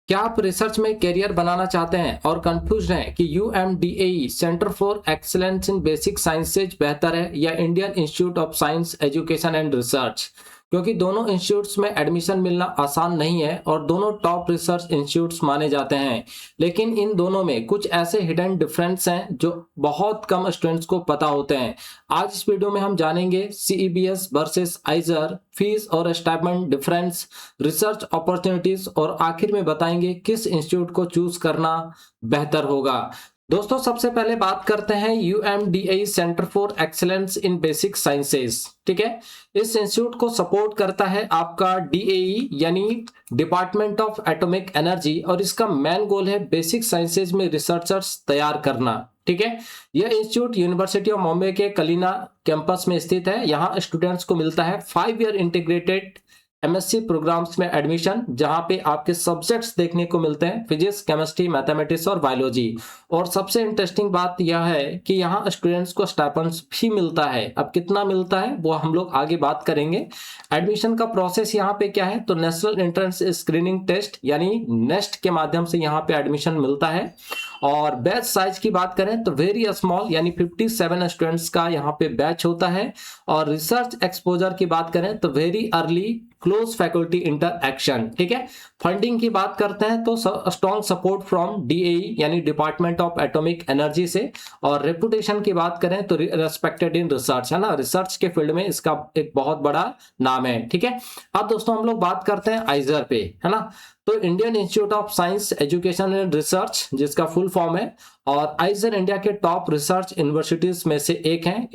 क्या आप रिसर्च में करियर बनाना चाहते हैं और कंफ्यूज हैं कि UMDAE Centre for Excellence in Basic Sciences बेहतर है या Indian Institute of Science Education and Research? क्योंकि दोनों इंस्टीट्यूट्स में एडमिशन मिलना आसान नहीं है और दोनों टॉप रिसर्च इंस्टीट्यूट्स माने जाते हैं, लेकिन इन दोनों में कुछ ऐसे हिडन डिफरेंस हैं जो बहुत कम स्टूडेंट्स को पता होते हैं। आज इस वीडियो में हम जानेंगे सीईबीएस वर्सेस आइजर, फीस और स्टाइपेंड डिफरेंस, रिसर्च अपॉर्चुनिटीज और आखिर में बताएंगे किस इंस्टीट्यूट को चूज करना बेहतर होगा। दोस्तों, सबसे पहले बात करते हैं UMDAE Centre for Excellence in Basic Sciences. ठीक है, इस इंस्टीट्यूट को सपोर्ट करता है आपका डीएई यानी डिपार्टमेंट ऑफ एटॉमिक एनर्जी और इसका मेन गोल है बेसिक साइंसेज में रिसर्चर्स तैयार करना। ठीक है, यह इंस्टीट्यूट यूनिवर्सिटी ऑफ बॉम्बे के कलीना कैंपस में स्थित है। यहाँ स्टूडेंट्स को मिलता है 5 ईयर इंटीग्रेटेड एमएससी प्रोग्राम्स में एडमिशन, जहां पे आपके सब्जेक्ट्स देखने को मिलते हैं फिजिक्स, केमिस्ट्री, मैथमेटिक्स और बायोलॉजी। और सबसे इंटरेस्टिंग बात यह है कि यहाँ स्टूडेंट्स को स्टाइपेंड्स भी मिलता है। अब कितना मिलता है वो हम लोग आगे बात करेंगे। एडमिशन का प्रोसेस यहाँ पे क्या है, तो नेशनल एंट्रेंस स्क्रीनिंग टेस्ट यानी नेस्ट के माध्यम से यहाँ पे एडमिशन मिलता है। और बैच साइज की बात करें तो वेरी स्मॉल यानी 57 स्टूडेंट्स का यहाँ पे बैच होता है। और रिसर्च एक्सपोजर की बात करें तो very early close faculty interaction. ठीक है, फंडिंग की बात करते हैं तो स्ट्रॉन्ग सपोर्ट फ्रॉम डीएई यानी डिपार्टमेंट ऑफ एटॉमिक एनर्जी से। और रेपुटेशन की बात करें तो रेस्पेक्टेड इन रिसर्च, है ना, रिसर्च के फील्ड में इसका एक बहुत बड़ा नाम है। ठीक है, अब दोस्तों हम लोग बात करते हैं आइजर पे, है ना। तो Indian Institute of Science Education and research जिसका फुल फॉर्म है, और आइजर इंडिया के टॉप रिसर्च यूनिवर्सिटीज में से एक है।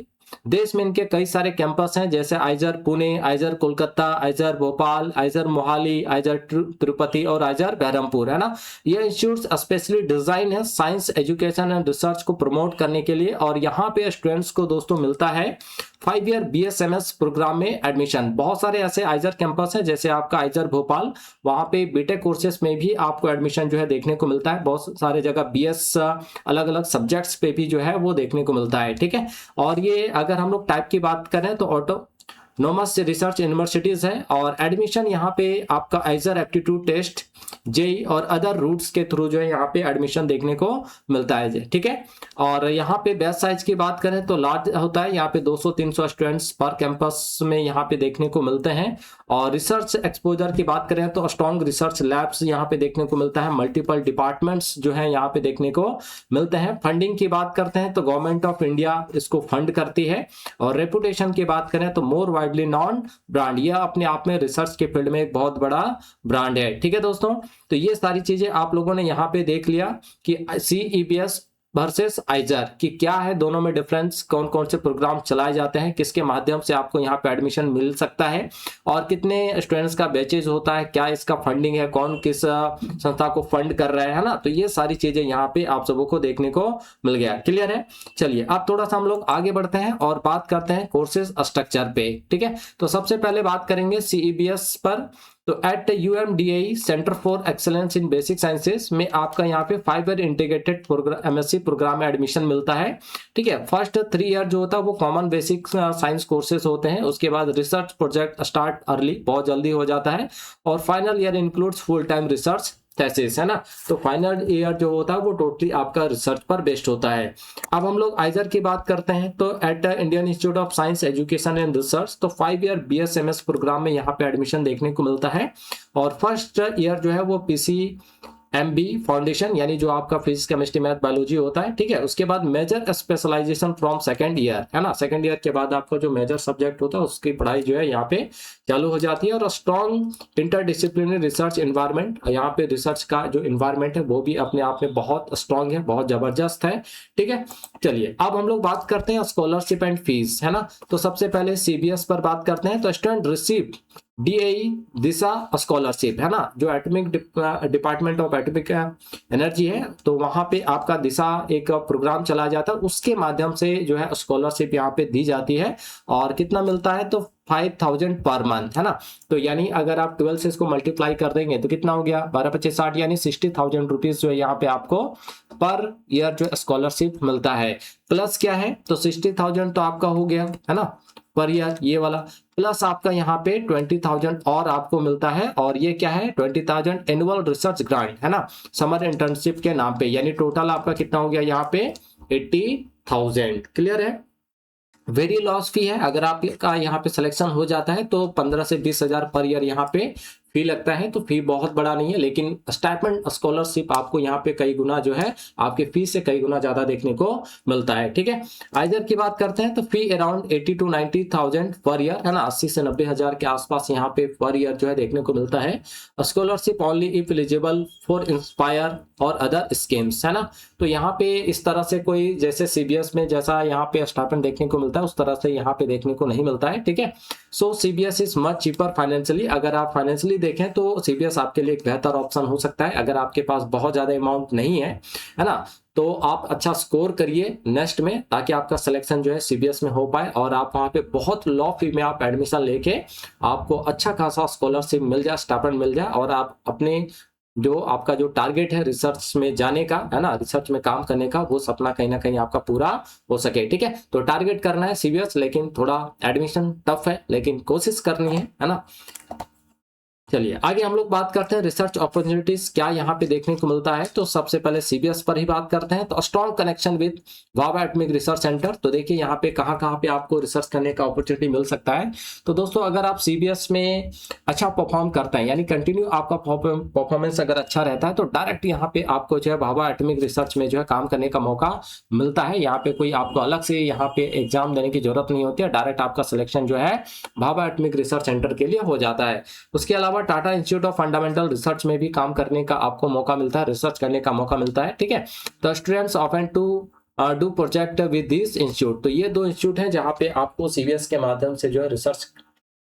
देश में इनके कई सारे कैंपस हैं, जैसे आइजर पुणे, आइजर कोलकाता, आइजर भोपाल, आइजर मोहाली, आइजर तिरुपति और आइजर बहरमपुर, है ना। ये इंस्टीट्यूट स्पेशली डिजाइन है साइंस एजुकेशन एंड रिसर्च को प्रमोट करने के लिए। और यहाँ पे स्टूडेंट्स को दोस्तों मिलता है 5 ईयर बीएसएमएस प्रोग्राम में एडमिशन। बहुत सारे ऐसे आइजर कैंपस हैं, जैसे आपका आइजर भोपाल, वहां पे बीटेक कोर्सेस में भी आपको एडमिशन जो है देखने को मिलता है। बहुत सारे जगह बीएस अलग अलग सब्जेक्ट्स पे भी जो है वो देखने को मिलता है। ठीक है, और ये अगर हम लोग टाइप की बात करें तो ऑटोनोमस रिसर्च यूनिवर्सिटीज है। और एडमिशन यहाँ पे आपका आइजर एप्टीट्यूड टेस्ट, जेई और अदर रूट्स के थ्रू जो है यहाँ पे एडमिशन देखने को मिलता है। ठीक है, और यहाँ पे बैच साइज की बात करें तो लार्ज होता है, यहाँ पे 200-300 स्टूडेंट्स पर कैंपस में यहाँ पे देखने को मिलते हैं। और रिसर्च एक्सपोजर की बात करें तो स्ट्रॉन्ग रिसर्च लैब्स यहाँ पे देखने को मिलता है, मल्टीपल डिपार्टमेंट्स जो है यहाँ पे देखने को मिलते हैं। फंडिंग की बात करते हैं तो गवर्नमेंट ऑफ इंडिया इसको फंड करती है। और रेपुटेशन की बात करें तो मोर वाइडली नॉन ब्रांड, यह अपने आप में रिसर्च के फील्ड में एक बहुत बड़ा ब्रांड है। ठीक है दोस्तों, तो ये सारी चीजें आप लोगों ने यहाँ पे देख लिया कि सीईबीएस वर्सेस आइजर की क्या है, दोनों में डिफरेंस, कौन कौन से प्रोग्राम चलाए जाते हैं, किसके माध्यम से आपको यहाँ पे एडमिशन मिल सकता है, और कितने स्टूडेंट्स का बैचेज होता है, क्या इसका फंडिंग है, कौन किस संस्था को फंड कर रहा है ना। तो ये सारी चीजें यहाँ पे आप सबों को देखने को मिल गया। क्लियर है? चलिए अब थोड़ा सा हम लोग आगे बढ़ते हैं और बात करते हैं कोर्सेज स्ट्रक्चर पे। ठीक है, तो सबसे पहले बात करेंगे सीईबीएस पर। तो at UMDAE Centre for Excellence in Basic Sciences में आपका यहाँ पे 5 year integrated programme MSc programme में एडमिशन मिलता है। ठीक है, फर्स्ट 3 ईयर जो होता है वो कॉमन बेसिक साइंस कोर्सेज होते हैं, उसके बाद रिसर्च प्रोजेक्ट स्टार्ट अर्ली, बहुत जल्दी हो जाता है, और final year includes full time research thesis, है ना। तो फाइनल ईयर जो होता है वो टोटली आपका रिसर्च पर बेस्ड होता है। अब हम लोग आइजर की बात करते हैं तो at Indian Institute of Science Education and Research, तो 5 ईयर बीएसएमएस प्रोग्राम में यहाँ पे एडमिशन देखने को मिलता है। और फर्स्ट ईयर जो है वो पीसीएमबी फाउंडेशन यानी जो आपका फिजिक्स, केमिस्ट्री, मैथ, बायोलॉजी होता है। ठीक है, उसके बाद major specialisation from second year, है ना। सेकंड ईयर के बाद आपका जो मेजर सब्जेक्ट होता है उसकी पढ़ाई जो है यहाँ पे चालू हो जाती है। और स्ट्रॉन्ग इंटरडिसिप्लिनरी रिसर्च एनवायरनमेंट, यहाँ पे रिसर्च का जो एनवायरनमेंट है वो भी अपने आप में बहुत स्ट्रॉन्ग है, बहुत जबरदस्त है। ठीक है, चलिए अब हम लोग बात करते हैं स्कॉलरशिप एंड फीस, है ना। तो सबसे पहले सीबीएस पर बात करते हैं तो स्टूडेंट रिसीव डीएई दिशा स्कॉलरशिप, है ना, जो atomic department of atomic energy है, तो वहां पे आपका दिशा एक प्रोग्राम चला जाता है, उसके माध्यम से जो है स्कॉलरशिप यहाँ पे दी जाती है। और कितना मिलता है तो 5000 पर मंथ, है ना। तो यानी अगर आप 12 से इसको मल्टीप्लाई कर देंगे तो कितना हो गया, 12×5=60 यानी 60,000 रुपीज जो है यहाँ पे आपको पर ईयर जो स्कॉलरशिप मिलता है। प्लस क्या है तो 60,000 तो आपका हो गया, है ना, पर ईयर, ये वाला, प्लस आपका यहाँ पे 20,000 और आपको मिलता है, और ये क्या है 20,000 एनुअल रिसर्च ग्रांट है ना, समर इंटर्नशिप के नाम पे, यानी टोटल आपका कितना हो गया यहाँ पे 80,000। क्लियर है। वेरी लॉस फी है, अगर आपका यहाँ पे सिलेक्शन हो जाता है तो 15 से 20,000 पर ईयर यहाँ पे फी लगता है, तो फी बहुत बड़ा नहीं है, लेकिन स्टाइपेंड स्कॉलरशिप आपको यहाँ पे कई गुना जो है आपके फी से कई गुना ज्यादा देखने को मिलता है। ठीक है। आइजर की बात करते हैं तो फी अराउंड 80 to 90,000 पर ईयर है ना, 80 से 90,000 के आसपास यहाँ पे पर ईयर जो है देखने को मिलता है। Scholarship only if eligible for inspire और अदर स्कीम्स है ना, तो यहाँ पे इस तरह से कोई जैसे सीबीएस में जैसा यहाँ पे स्टाइपेंड देखने को मिलता है उस तरह से यहाँ पे देखने को नहीं मिलता है। ठीक है। So CBS is much cheaper financially, अगर आप फाइनेंशियली देखें तो सीबीएस आपके लिए एक बेहतर ऑप्शन हो सकता है। अगर आपके पास बहुत ज्यादा अमाउंट नहीं है ना, तो आप अच्छा स्कोर करिए नेक्स्ट में, ताकि आपका सिलेक्शन जो है सीबीएस में हो पाए और आप वहां पे बहुत लो फी में आप एडमिशन लेके आपको अच्छा खासा स्कॉलरशिप मिल जाए, स्टाइपेंड मिल जाए, और आप अपने जो आपका जो टारगेट है रिसर्च में जाने का है ना, रिसर्च में काम करने का, वो सपना कहीं ना कहीं आपका पूरा हो सके। ठीक है। तो टारगेट करना है सीबीएस, लेकिन थोड़ा एडमिशन टफ है, लेकिन कोशिश करनी है ना। चलिए आगे हम लोग बात करते हैं रिसर्च अपॉर्चुनिटीज क्या यहाँ पे देखने को मिलता है। तो सबसे पहले सीबीएस पर ही बात करते हैं। तो strong connection with Bhabha atomic research centre, तो देखिए यहाँ पे कहाँ कहाँ पे आपको रिसर्च करने का अपॉर्चुनिटी मिल सकता है। तो दोस्तों अगर आप सीबीएस में अच्छा परफॉर्म करते हैं, यानी कंटिन्यू आपका परफॉर्मेंस अगर अच्छा रहता है, तो डायरेक्ट यहाँ पे आपको जो है भाभा एटॉमिक रिसर्च में जो है काम करने का मौका मिलता है। यहाँ पे कोई आपको अलग से यहाँ पे एग्जाम देने की जरूरत नहीं होती है, डायरेक्ट आपका सिलेक्शन जो है भाभा एटॉमिक रिसर्च सेंटर के लिए हो जाता है। उसके अलावा Tata institute of fundamental research में भी काम करने का आपको मौका मिलता है, रिसर्च करने का मौका मिलता है। ठीक है। तो students often to do project with this institute, तो ये दो इंस्टीट्यूट हैं जहां पे आपको सीबीएस के माध्यम से जो है रिसर्च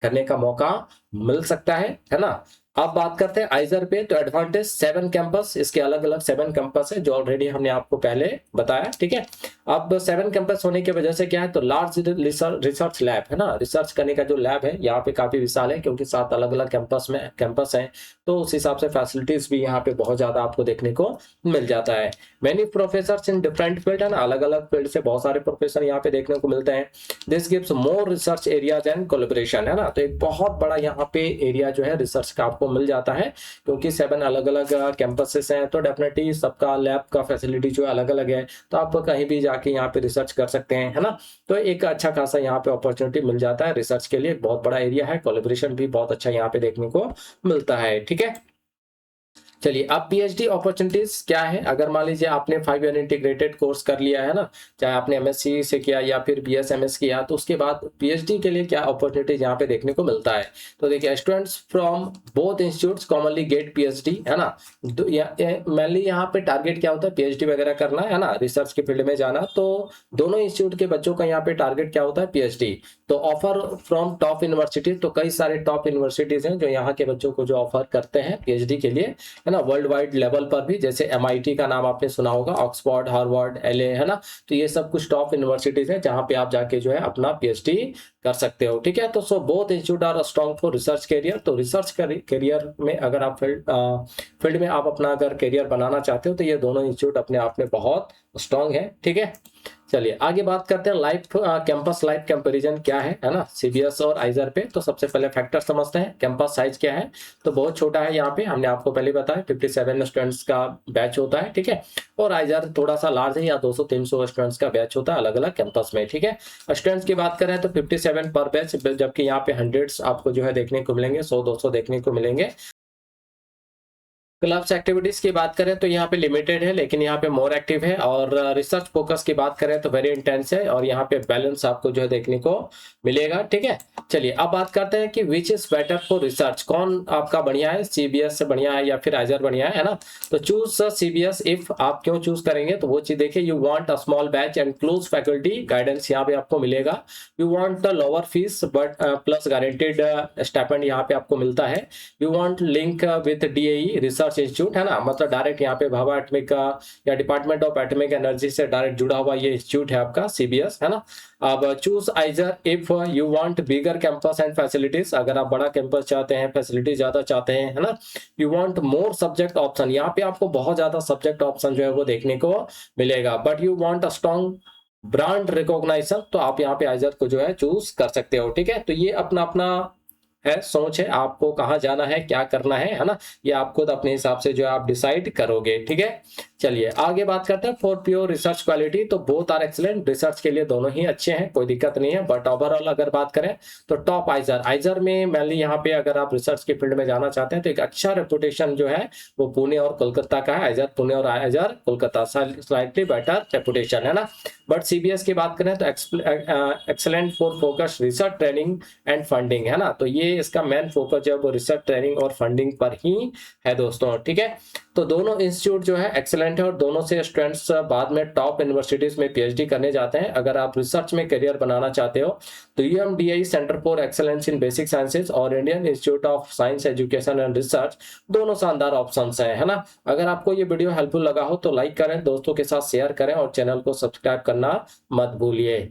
करने का मौका मिल सकता है ना। अब बात करते हैं आइजर पे। तो एडवांटेज 7 कैंपस, इसके अलग अलग 7 कैंपस है जो ऑलरेडी हमने आपको पहले बताया। ठीक है। अब 7 कैंपस होने की वजह से क्या है, तो लार्ज रिसर्च लैब है ना, रिसर्च करने का जो लैब है यहाँ पे काफी विशाल है, क्योंकि 7 अलग अलग कैंपस है, तो उस हिसाब से फैसिलिटीज भी यहाँ पे बहुत ज्यादा आपको देखने को मिल जाता है। Many professor in different field है ना, अलग अलग फील्ड से बहुत सारे प्रोफेसर यहाँ पे देखने को मिलते हैं। This gives more research areas and collaboration है ना, तो एक बहुत बड़ा यहाँ पे एरिया जो है रिसर्च का आपको मिल जाता है, क्योंकि 7 अलग अलग कैंपसेस हैं, तो डेफिनेटली सबका लैब का फैसिलिटी जो अलग अलग है, तो आप कहीं भी जाके यहाँ पे रिसर्च कर सकते हैं है ना। तो एक अच्छा खासा यहाँ पे अपॉर्चुनिटी मिल जाता है रिसर्च के लिए, बहुत बड़ा एरिया है, कोलैबोरेशन भी बहुत अच्छा यहाँ पे देखने को मिलता है। ठीक है। चलिए अब पीएचडी अपॉर्चुनिटीज क्या है। अगर मान लीजिए आपने 5 ईयर इंटीग्रेटेड कोर्स कर लिया है ना, चाहे आपने एमएससी से किया या फिर बीएसएमएस किया, तो उसके बाद पीएचडी के लिए क्या अपॉर्चुनिटीज यहाँ पे देखने को मिलता है। तो देखिए students from both institutes commonly get PhD है ना। मेनली यहाँ पे टारगेट क्या होता है, पीएचडी वगैरह करना है ना, रिसर्च के फील्ड में जाना, तो दोनों इंस्टीट्यूट के बच्चों का यहाँ पे टारगेट क्या होता है, पीएचडी। तो ऑफर फ्रॉम टॉप यूनिवर्सिटी, तो कई सारे टॉप यूनिवर्सिटीज हैं जो यहाँ के बच्चों को जो ऑफर करते हैं पीएचडी के लिए है ना, वर्ल्ड वाइड लेवल पर भी, जैसे एमआईटी का नाम आपने सुना होगा, ऑक्सफोर्ड, हार्वर्ड, एलए है ना, तो ये सब कुछ टॉप यूनिवर्सिटीज हैं जहां पे आप जाके जो है अपना पीएचडी कर सकते हो। ठीक है। तो so both institute are strong for research career, तो रिसर्च करियर में अगर आप फील्ड में आप अपना अगर करियर बनाना चाहते हो, तो ये दोनों इंस्टीट्यूट अपने आप में बहुत स्ट्रॉन्ग है। ठीक है। चलिए आगे बात करते हैं लाइफ कैंपस लाइफ कंपैरिजन क्या है ना, सीबीएस और आइजर पे। तो सबसे पहले फैक्टर समझते हैं, कैंपस साइज क्या है। तो बहुत छोटा है यहाँ पे, हमने आपको पहले बताया 57 स्टूडेंट्स का बैच होता है। ठीक है। और आइजर थोड़ा सा लार्ज है, या 200-300 स्टूडेंट्स का बैच होता है अलग अलग कैंपस में। ठीक है। स्टूडेंट्स की बात करें तो 57 पर बैच, जबकि यहाँ पे हंड्रेड्स आपको जो है देखने को मिलेंगे, 100-200 देखने को मिलेंगे। क्लब्स एक्टिविटीज की बात करें तो यहाँ पे लिमिटेड है, लेकिन यहाँ पे मोर एक्टिव है। और रिसर्च फोकस की बात करें तो वेरी इंटेंस है, और यहाँ पे बैलेंस आपको जो है देखने को मिलेगा। ठीक है। चलिए अब बात करते हैं कि which is better for research, कौन आपका बढ़िया है, सीबीएस से बढ़िया है या फिर आइजर बढ़िया है ना। तो चूज सीबीएस इफ, आप क्यों चूज करेंगे, तो वो चीज देखिए, you want a small batch and close faculty guidance यहाँ पे आपको मिलेगा। You want lower fees but plus guaranteed stipend यहाँ पे आपको मिलता है। You want link with DAE research institute है ना, मतलब डायरेक्ट यहाँ पे भाभा एटॉमिक का या डिपार्टमेंट ऑफ एटॉमिक एनर्जी से डायरेक्ट जुड़ा हुआ ये इंस्टीट्यूट है आपका सीबीएस है ना। अब choose आइजर if you want bigger campus and facilities, अगर आप बड़ा कैंपस चाहते हैं, फैसिलिटी ज्यादा चाहते हैं है ना। You want more subject option, यहाँ पे आपको बहुत ज्यादा सब्जेक्ट ऑप्शन जो है वो देखने को मिलेगा। But you want a strong brand recognisation, तो आप यहाँ पे आइजर को जो है चूज कर सकते हो। ठीक है, तो ये अपना अपना है, सोच है, आपको कहाँ जाना है, क्या करना है ना, ये आप खुद अपने हिसाब से जो है आप डिसाइड करोगे। ठीक है, चलिए आगे बात करते हैं। फॉर प्योर रिसर्च क्वालिटी तो बोथ आर एक्सीलेंट, रिसर्च के लिए दोनों ही अच्छे हैं, कोई दिक्कत नहीं है। बट ओवरऑल अगर बात करें तो टॉप आइजर, आइजर में मेनली यहाँ पे अगर आप रिसर्च के फील्ड में जाना चाहते हैं तो एक अच्छा रेपुटेशन जो है वो पुणे और कोलकाता का है। आइजर पुणे और आइजर कोलकाता, स्लाइटली बेटर रेपुटेशन है ना। बट सीबीएस की बात करें तो excellent for focus research training and funding है ना, तो ये इसका मेन फोकस जो है वो रिसर्च ट्रेनिंग और फंडिंग पर ही है दोस्तों। ठीक है, तो दोनों इंस्टीट्यूट जो है एक्सेलेंट है और दोनों से स्टूडेंट्स बाद में टॉप यूनिवर्सिटीज में पीएचडी करने जाते हैं। अगर आप रिसर्च में करियर बनाना चाहते हो तो UMDAI Centre for Excellence in Basic Sciences और Indian Institute of Science Education and Research दोनों शानदार ऑप्शंस हैं, है ना। अगर आपको ये वीडियो हेल्पफुल लगा हो तो लाइक करें, दोस्तों के साथ शेयर करें और चैनल को सब्सक्राइब करना मत भूलिए।